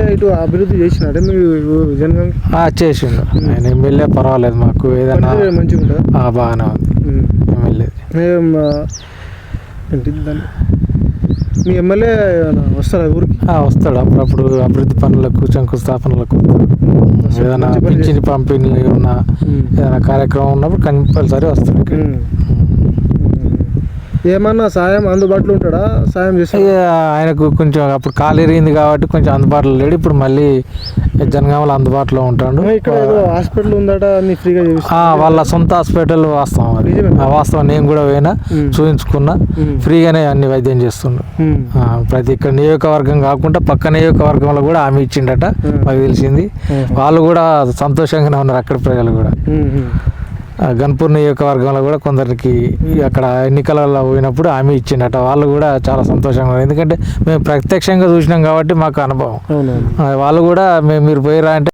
ఇటు అభివృద్ధి చేసినాడే మీరు జనగం చేసిండు ఆయన ఎమ్మెల్యే పర్వాలేదు మాకు ఏదైనా మంచిగా ఉంటుందా బాగానే ఉంది ఎమ్మెల్యే ఏంటి దాన్ని మీ ఎమ్మెల్యే వస్తారా ఊరికి వస్తాడు అప్పుడప్పుడు అభివృద్ధి పనులకు శంకుస్థాపనలకు ఏదైనా పింఛని పంపిణీ ఉన్న ఏదైనా కార్యక్రమం ఉన్నప్పుడు కంపల్సరీ వస్తాడు ఇక్కడ ఏమన్నా సాయం అందుబాటులో ఉంటాడా సాయం చేస్తే ఆయనకు కొంచెం అప్పుడు కాలు ఎరిగింది కాబట్టి కొంచెం అందుబాటులో లేడు ఇప్పుడు మళ్ళీ జనగామలో అందుబాటులో ఉంటాడు ఇక్కడ హాస్పిటల్ ఉందట అన్ని ఫ్రీగా వాళ్ళ సొంత హాస్పిటల్ వాస్తవం అది వాస్తవం నేను కూడా పోయినా చూపించుకున్నా ఫ్రీగానే అన్ని వైద్యం చేస్తుండు ప్రతి ఇక్కడ నియోజకవర్గం కాకుండా పక్క నియోజకవర్గంలో కూడా హామీ ఇచ్చిండట మాకు తెలిసింది వాళ్ళు కూడా సంతోషంగానే ఉన్నారు అక్కడ ప్రజలు కూడా గన్పూర్ నియోజకవర్గంలో కూడా కొందరికి అక్కడ ఎన్నికలలో పోయినప్పుడు హామీ ఇచ్చిండట వాళ్ళు కూడా చాలా సంతోషంగా ఉన్నారు ఎందుకంటే మేము ప్రత్యక్షంగా చూసినాం కాబట్టి మాకు అనుభవం వాళ్ళు కూడా మీరు పోయిరా అంటే